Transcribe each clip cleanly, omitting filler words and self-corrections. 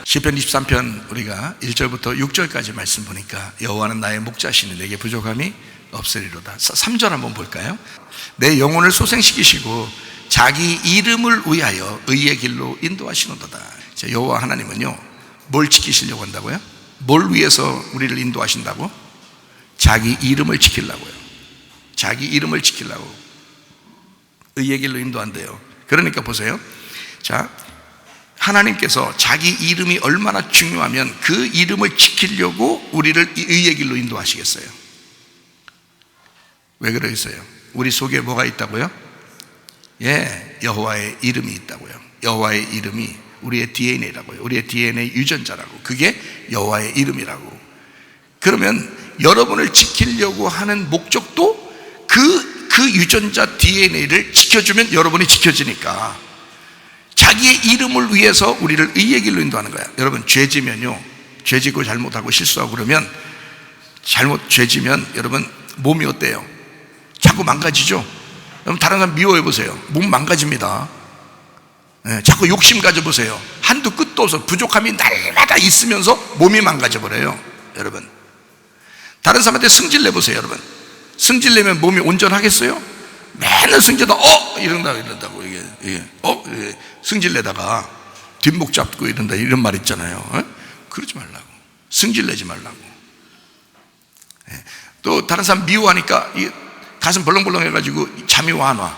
시편 23편 우리가 1절부터 6절까지 말씀 보니까 여호와는 나의 목자시니 내게 부족함이 없으리로다. 3절 한번 볼까요? 내 영혼을 소생시키시고 자기 이름을 위하여 의의 길로 인도하시노도다. 여호와 하나님은요, 뭘 지키시려고 한다고요? 뭘 위해서 우리를 인도하신다고? 자기 이름을 지키려고요. 자기 이름을 지키려고 의의 길로 인도한대요. 그러니까 보세요. 자, 하나님께서 자기 이름이 얼마나 중요하면 그 이름을 지키려고 우리를 의의 길로 인도하시겠어요? 왜 그러겠어요? 우리 속에 뭐가 있다고요? 예, 여호와의 이름이 있다고요. 여호와의 이름이 우리의 DNA라고요. 우리의 DNA 유전자라고. 그게 여호와의 이름이라고. 그러면 여러분을 지키려고 하는 목적도 그 유전자 DNA를 지켜주면 여러분이 지켜지니까 자기의 이름을 위해서 우리를 의의 길로 인도하는 거야. 여러분, 죄지면요, 죄지고 잘못하고 실수하고 그러면 죄지면 여러분 몸이 어때요? 자꾸 망가지죠? 여러분, 다른 사람 미워해보세요. 몸 망가집니다. 네, 자꾸 욕심 가져보세요. 한두 끝도 없어. 부족함이 날마다 있으면서 몸이 망가져버려요. 여러분, 다른 사람한테 승질내보세요. 여러분, 승질내면 몸이 온전하겠어요? 맨날 승질다 이런다고 이게 승질내다가 뒷목 잡고 이런다, 이런 말 있잖아요. 그러지 말라고. 승질내지 말라고. 또 다른 사람 미워하니까 가슴 벌렁벌렁 해가지고 잠이 안 와.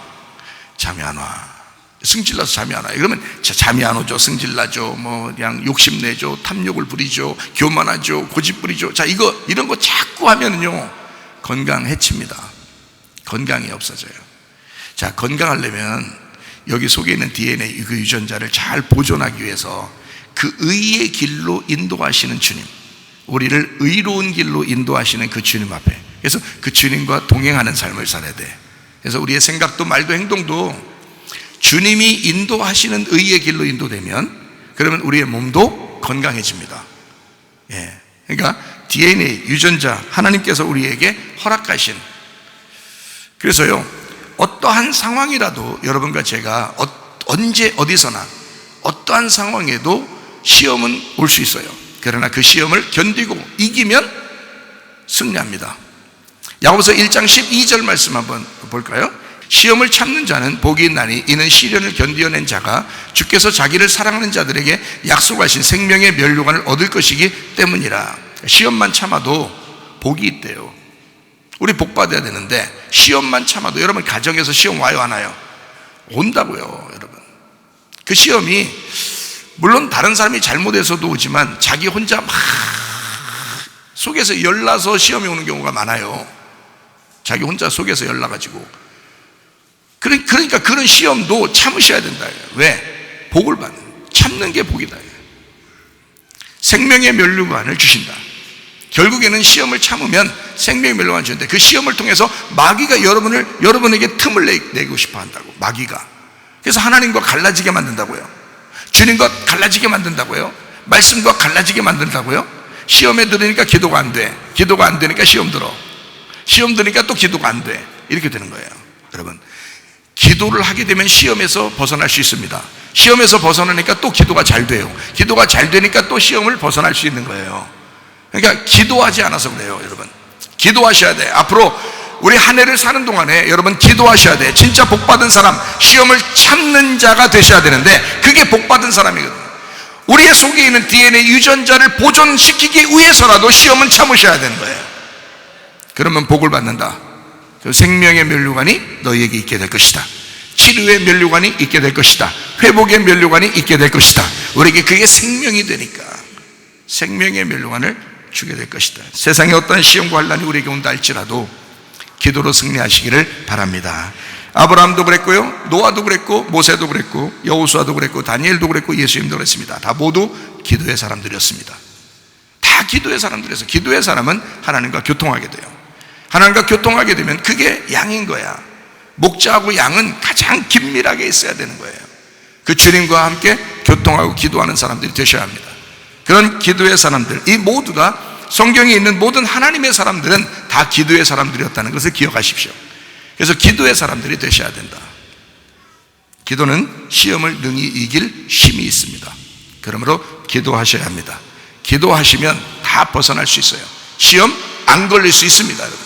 승질나서 잠이 안 와. 그러면 잠이 안 오죠. 승질나죠. 그냥 욕심내죠. 탐욕을 부리죠. 교만하죠. 고집 부리죠. 자, 이런 거 자꾸 하면은요, 건강 해칩니다. 건강이 없어져요. 자, 건강하려면 여기 속에 있는 DNA, 그 유전자를 잘 보존하기 위해서 그 의의 길로 인도하시는 주님, 우리를 의로운 길로 인도하시는 그 주님 앞에, 그래서 그 주님과 동행하는 삶을 살아야 돼. 그래서 우리의 생각도 말도 행동도 주님이 인도하시는 의의 길로 인도되면, 그러면 우리의 몸도 건강해집니다. 예. 그러니까 DNA, 유전자, 하나님께서 우리에게 허락하신, 그래서요, 어떠한 상황이라도 여러분과 제가 언제 어디서나 어떠한 상황에도 시험은 올 수 있어요. 그러나 그 시험을 견디고 이기면 승리합니다. 야고보서 1장 12절 말씀 한번 볼까요? 시험을 참는 자는 복이 있나니 이는 시련을 견디어낸 자가 주께서 자기를 사랑하는 자들에게 약속하신 생명의 면류관을 얻을 것이기 때문이라. 시험만 참아도 복이 있대요. 우리 복 받아야 되는데 시험만 참아도, 여러분 가정에서 시험 와요 안 와요? 온다고요. 여러분, 그 시험이 물론 다른 사람이 잘못해서도 오지만 자기 혼자 막 속에서 열나서 시험이 오는 경우가 많아요. 자기 혼자 속에서 열나가지고. 그러니까 그런 시험도 참으셔야 된다. 왜? 복을 받는, 참는 게 복이다. 생명의 면류관을 주신다. 결국에는 시험을 참으면 생명의 면류관을 주는데, 그 시험을 통해서 마귀가 여러분에게 틈을 내고 싶어 한다고. 마귀가. 그래서 하나님과 갈라지게 만든다고요. 주님과 갈라지게 만든다고요. 말씀과 갈라지게 만든다고요. 시험에 들으니까 기도가 안 돼. 기도가 안 되니까 시험 들어. 시험 들으니까 또 기도가 안 돼. 이렇게 되는 거예요. 여러분, 기도를 하게 되면 시험에서 벗어날 수 있습니다. 시험에서 벗어나니까 또 기도가 잘 돼요. 기도가 잘 되니까 또 시험을 벗어날 수 있는 거예요. 그러니까 기도하지 않아서 그래요. 여러분, 기도하셔야 돼. 앞으로 우리 한 해를 사는 동안에 여러분 기도하셔야 돼. 진짜 복받은 사람, 시험을 참는 자가 되셔야 되는데, 그게 복받은 사람이거든요. 우리의 속에 있는 DNA 유전자를 보존시키기 위해서라도 시험은 참으셔야 되는 거예요. 그러면 복을 받는다. 그 생명의 면류관이 너희에게 있게 될 것이다. 치료의 면류관이 있게 될 것이다. 회복의 면류관이 있게 될 것이다. 우리에게 그게 생명이 되니까 생명의 면류관을 주게 될 것이다. 세상에 어떤 시험과 환난이 우리에게 온다 할지라도 기도로 승리하시기를 바랍니다. 아브라함도 그랬고요, 노아도 그랬고, 모세도 그랬고, 여호수아도 그랬고, 다니엘도 그랬고, 예수님도 그랬습니다. 다 모두 기도의 사람들이었습니다. 다 기도의 사람들이어서, 기도의 사람은 하나님과 교통하게 돼요. 하나님과 교통하게 되면 그게 양인 거야. 목자하고 양은 가장 긴밀하게 있어야 되는 거예요. 그 주님과 함께 교통하고 기도하는 사람들이 되셔야 합니다. 그런 기도의 사람들, 이 모두가 성경에 있는 모든 하나님의 사람들은 다 기도의 사람들이었다는 것을 기억하십시오. 그래서 기도의 사람들이 되셔야 된다. 기도는 시험을 능히 이길 힘이 있습니다. 그러므로 기도하셔야 합니다. 기도하시면 다 벗어날 수 있어요. 시험 안 걸릴 수 있습니다, 여러분.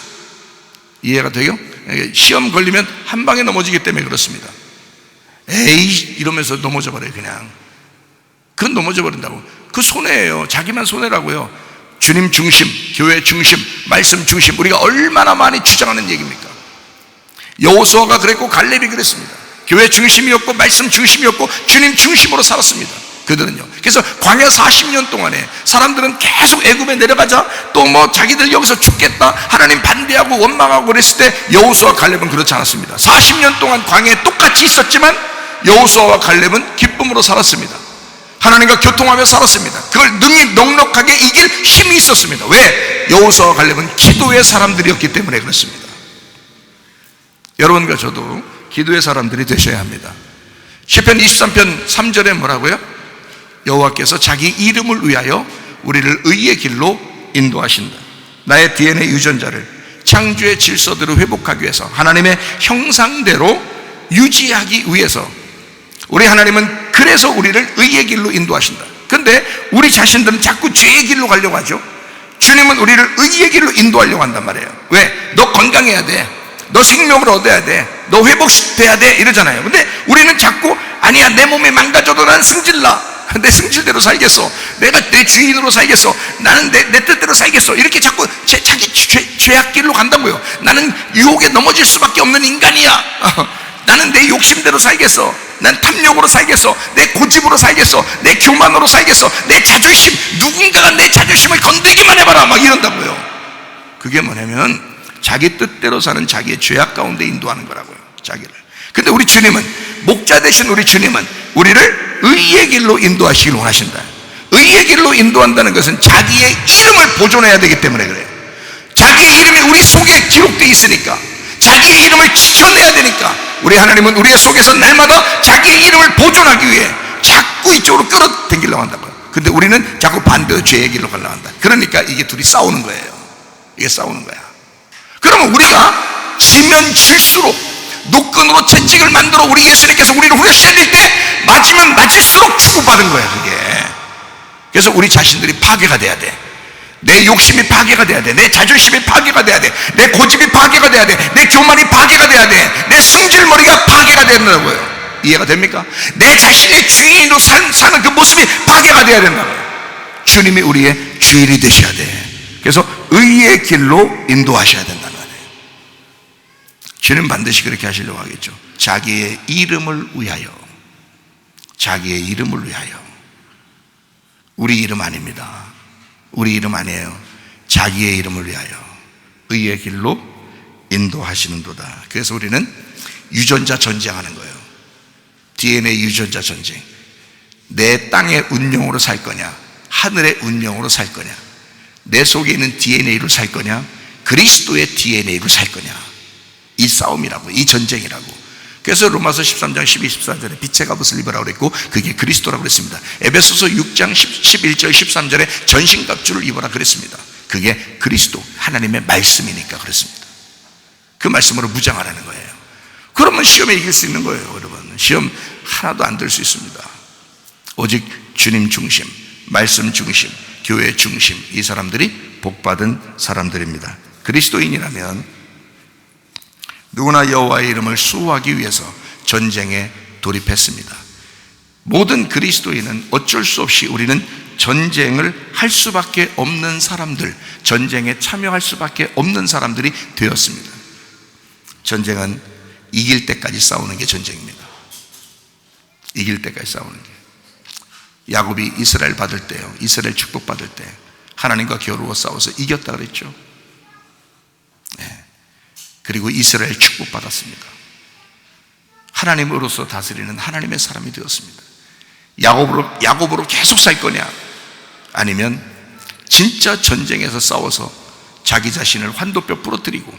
이해가 돼요? 시험 걸리면 한 방에 넘어지기 때문에 그렇습니다. 에이 이러면서 넘어져 버려요. 그냥 그건 넘어져 버린다고. 그 손해예요. 자기만 손해라고요. 주님 중심, 교회 중심, 말씀 중심, 우리가 얼마나 많이 주장하는 얘기입니까? 여호수아가 그랬고 갈렙이 그랬습니다. 교회 중심이었고 말씀 중심이었고 주님 중심으로 살았습니다, 그들은요. 그래서 광야 40년 동안에 사람들은 계속 애굽에 내려가자 또 뭐 자기들 여기서 죽겠다 하나님 반대하고 원망하고 그랬을 때 여호수아 갈렙은 그렇지 않았습니다. 40년 동안 광야에 똑같이 있었지만 여호수아와 갈렙은 기쁨으로 살았습니다. 하나님과 교통하며 살았습니다. 그걸 능히 넉넉하게 이길 힘이 있었습니다. 왜? 여호수아와 갈렙은 기도의 사람들이었기 때문에 그렇습니다. 여러분과 저도 기도의 사람들이 되셔야 합니다. 시편 23편 3절에 뭐라고요? 여호와께서 자기 이름을 위하여 우리를 의의 길로 인도하신다. 나의 DNA 유전자를 창조의 질서대로 회복하기 위해서, 하나님의 형상대로 유지하기 위해서 우리 하나님은 그래서 우리를 의의 길로 인도하신다. 근데 우리 자신들은 자꾸 죄의 길로 가려고 하죠. 주님은 우리를 의의 길로 인도하려고 한단 말이에요. 왜? 너 건강해야 돼, 너 생명을 얻어야 돼, 너 회복돼야 돼 이러잖아요. 근데 우리는 자꾸 아니야, 내 몸이 망가져도 난 승질나, 내 승질대로 살겠어, 내가 내 주인으로 살겠어, 나는 내 뜻대로 살겠어, 이렇게 자꾸 자기 죄악길로 간다고요. 나는 유혹에 넘어질 수밖에 없는 인간이야, 나는 내 욕심대로 살겠어, 난 탐욕으로 살겠어, 내 고집으로 살겠어, 내 교만으로 살겠어, 내 자존심, 누군가가 내 자존심을 건드리기만 해봐라, 막 이런다고요. 그게 뭐냐면 자기 뜻대로 사는 자기의 죄악 가운데 인도하는 거라고요, 자기를. 근데 우리 주님은, 목자 되신 우리 주님은 우리를 의의 길로 인도하시길 원하신다. 의의 길로 인도한다는 것은 자기의 이름을 보존해야 되기 때문에 그래요. 자기의 이름이 우리 속에 기록되어 있으니까, 자기의 이름을 지켜내야 되니까, 우리 하나님은 우리의 속에서 날마다 자기의 이름을 보존하기 위해 자꾸 이쪽으로 끌어당기려고 한다고요. 근데 우리는 자꾸 반대로 죄의 길로 가려고 한다. 그러니까 이게 둘이 싸우는 거예요. 이게 싸우는 거야. 그러면 우리가 지면 질수록 노끈으로 채찍을 만들어 우리 예수님께서 우리를 후려시릴 때 맞으면 맞을수록 축복받은 거야, 그게. 그래서 우리 자신들이 파괴가 돼야 돼. 내 욕심이 파괴가 돼야 돼. 내 자존심이 파괴가 돼야 돼. 내 고집이 파괴가 돼야 돼. 내 교만이 파괴가 돼야 돼. 내 승질머리가 파괴가 된다고요. 이해가 됩니까? 내 자신의 주인으로 사는 그 모습이 파괴가 돼야 된다고요. 주님이 우리의 주인이 되셔야 돼. 그래서 의의 길로 인도하셔야 된다는 거예요. 주님 반드시 그렇게 하시려고 하겠죠. 자기의 이름을 위하여, 자기의 이름을 위하여. 우리 이름 아닙니다. 우리 이름 아니에요. 자기의 이름을 위하여 의의 길로 인도하시는도다. 그래서 우리는 유전자 전쟁하는 거예요. DNA 유전자 전쟁. 내 땅의 운명으로 살 거냐, 하늘의 운명으로 살 거냐, 내 속에 있는 DNA로 살 거냐, 그리스도의 DNA로 살 거냐, 이 싸움이라고, 이 전쟁이라고. 그래서 로마서 13장 12, 14절에 빛의 갑옷을 입으라고 그랬고 그게 그리스도라고 그랬습니다. 에베소서 6장 11절 13절에 전신갑주를 입어라 그랬습니다. 그게 그리스도, 하나님의 말씀이니까 그렇습니다. 그 말씀으로 무장하라는 거예요. 그러면 시험에 이길 수 있는 거예요, 여러분. 시험 하나도 안 들 수 있습니다. 오직 주님 중심, 말씀 중심, 교회 중심, 이 사람들이 복받은 사람들입니다. 그리스도인이라면 누구나 여호와의 이름을 수호하기 위해서 전쟁에 돌입했습니다. 모든 그리스도인은 어쩔 수 없이 우리는 전쟁을 할 수밖에 없는 사람들, 전쟁에 참여할 수밖에 없는 사람들이 되었습니다. 전쟁은 이길 때까지 싸우는 게 전쟁입니다. 이길 때까지 싸우는 게. 야곱이 이스라엘 받을 때요, 이스라엘 축복받을 때 하나님과 겨루어 싸워서 이겼다 그랬죠. 네. 그리고 이스라엘 축복받았습니다. 하나님으로서 다스리는 하나님의 사람이 되었습니다. 야곱으로 계속 살 거냐, 아니면 진짜 전쟁에서 싸워서 자기 자신을 환도뼈 부러뜨리고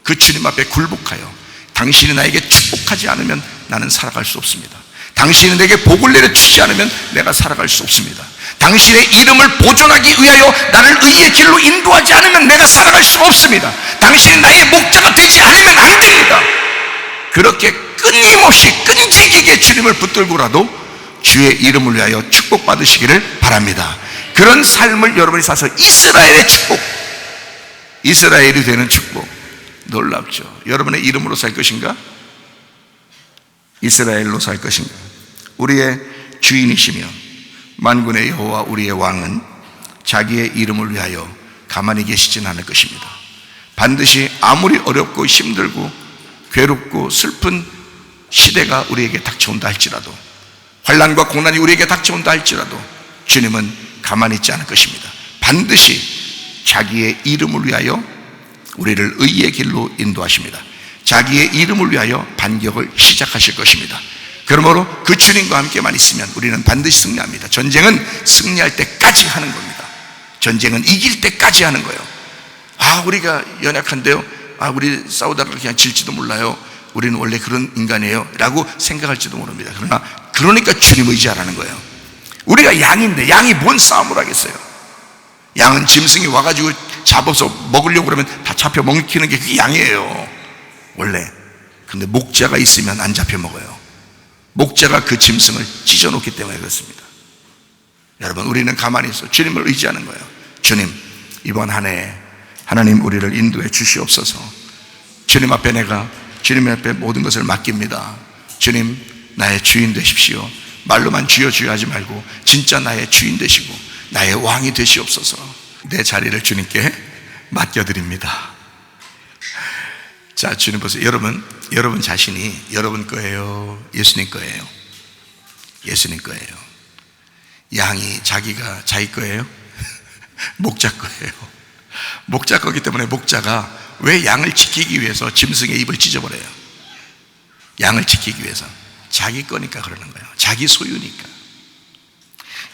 그 주님 앞에 굴복하여 당신이 나에게 축복하지 않으면 나는 살아갈 수 없습니다. 당신이 내게 복을 내려주지 않으면 내가 살아갈 수 없습니다. 당신의 이름을 보존하기 위하여 나를 의의 길로 인도하지 않으면 내가 살아갈 수가 없습니다. 당신이 나의 목자가 되지 않으면 안 됩니다. 그렇게 끊임없이 끈질기게 주님을 붙들고라도 주의 이름을 위하여 축복받으시기를 바랍니다. 그런 삶을 여러분이 사서 이스라엘의 축복, 이스라엘이 되는 축복, 놀랍죠. 여러분의 이름으로 살 것인가? 이스라엘로 살 것인가? 우리의 주인이시며 만군의 여호와 우리의 왕은 자기의 이름을 위하여 가만히 계시진 않을 것입니다. 반드시 아무리 어렵고 힘들고 괴롭고 슬픈 시대가 우리에게 닥쳐온다 할지라도, 환난과 고난이 우리에게 닥쳐온다 할지라도 주님은 가만히 있지 않을 것입니다. 반드시 자기의 이름을 위하여 우리를 의의 길로 인도하십니다. 자기의 이름을 위하여 반격을 시작하실 것입니다. 그러므로 그 주님과 함께만 있으면 우리는 반드시 승리합니다. 전쟁은 승리할 때까지 하는 겁니다. 전쟁은 이길 때까지 하는 거예요. 우리가 연약한데요, 우리 싸우다가 그냥 질지도 몰라요, 우리는 원래 그런 인간이에요 라고 생각할지도 모릅니다. 그러니까 주님 의지하라는 거예요. 우리가 양인데 양이 뭔 싸움을 하겠어요? 양은 짐승이 와가지고 잡아서 먹으려고 그러면 다 잡혀 먹히는 게 그게 양이에요 원래. 근데 목자가 있으면 안 잡혀 먹어요. 목자가 그 짐승을 찢어놓기 때문에 그렇습니다. 여러분, 우리는 가만히 있어 주님을 의지하는 거예요. 주님, 이번 한 해 하나님 우리를 인도해 주시옵소서. 주님 앞에 내가 주님 앞에 모든 것을 맡깁니다. 주님, 나의 주인 되십시오. 말로만 주여 주여 하지 말고 진짜 나의 주인 되시고 나의 왕이 되시옵소서. 내 자리를 주님께 맡겨드립니다. 자, 주님 보세요. 여러분 자신이 여러분 거예요, 예수님 거예요? 예수님 거예요. 양이 자기가 자기 거예요? 목자 거예요. 목자 거기 때문에 목자가 왜 양을 지키기 위해서 짐승의 입을 찢어버려요? 양을 지키기 위해서. 자기 거니까 그러는 거예요. 자기 소유니까.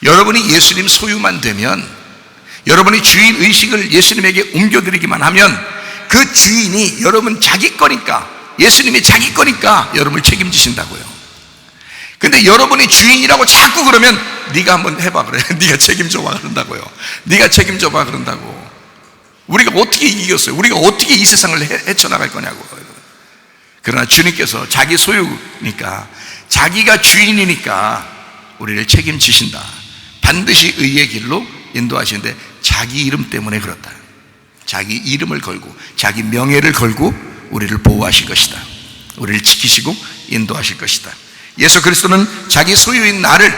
여러분이 예수님 소유만 되면, 여러분이 주인 의식을 예수님에게 옮겨드리기만 하면 그 주인이 여러분 자기 거니까, 예수님이 자기 거니까 여러분을 책임지신다고요. 근데 여러분이 주인이라고 자꾸 그러면 네가 한번 해봐 그래. 네가 책임져봐 그런다고요. 네가 책임져봐 그런다고. 우리가 어떻게 이겼어요? 우리가 어떻게 이 세상을 헤쳐나갈 거냐고. 그러나 주님께서 자기 소유니까, 자기가 주인이니까 우리를 책임지신다. 반드시 의의 길로 인도하시는데 자기 이름 때문에 그렇다. 자기 이름을 걸고 자기 명예를 걸고 우리를 보호하실 것이다. 우리를 지키시고 인도하실 것이다. 예수 그리스도는 자기 소유인 나를,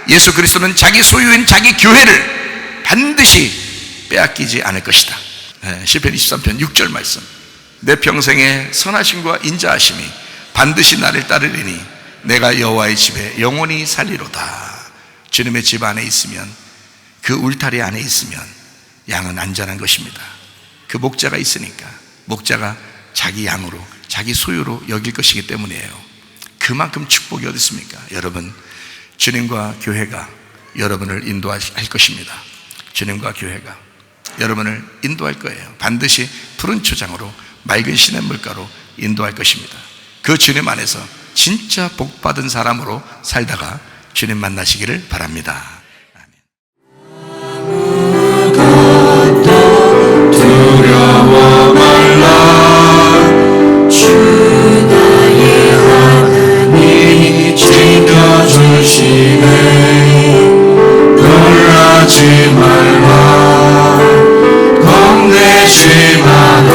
예수 그리스도는 자기 소유인 자기 교회를 반드시 빼앗기지 않을 것이다. 시편 23편 6절 말씀. 내 평생의 선하심과 인자하심이 반드시 나를 따르리니 내가 여호와의 집에 영원히 살리로다. 주님의 집 안에 있으면, 그 울타리 안에 있으면 양은 안전한 것입니다. 그 목자가 있으니까, 목자가 자기 양으로 자기 소유로 여길 것이기 때문이에요. 그만큼 축복이 어디 있습니까? 여러분, 주님과 교회가 여러분을 인도할 것입니다. 주님과 교회가 여러분을 인도할 거예요. 반드시 푸른 초장으로 맑은 시냇물가로 인도할 것입니다. 그 주님 안에서 진짜 복받은 사람으로 살다가 주님 만나시기를 바랍니다. 아무것도 두려워 말라. 주 나의 하나님이 지켜주시네. 놀라지 말라. 겁내지 마라.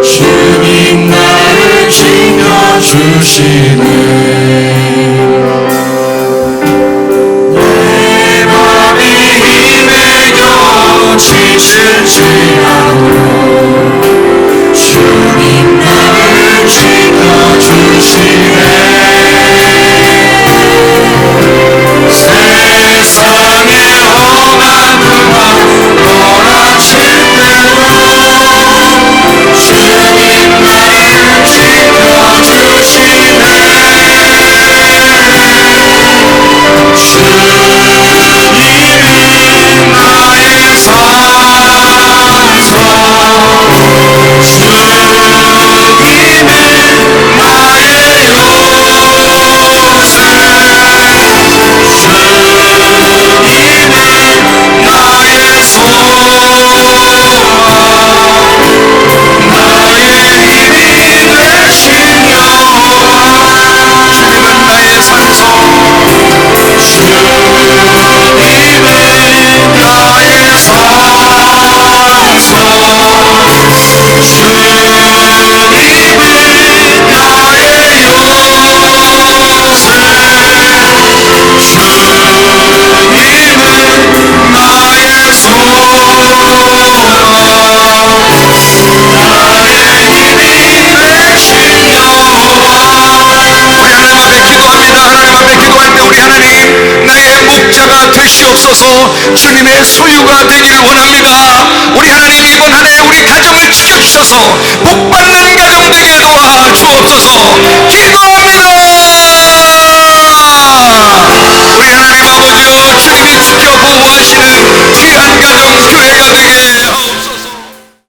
주님 나를 지켜주시네. 내 맘이 힘에 겨워 지치지 않고 주님 나를 지켜주시네. 세상의 주시옵소서. 주님의 소유가 되기를 원합니다. 우리 하나님, 이번 한 해 우리 가정을 지켜주셔서 복받는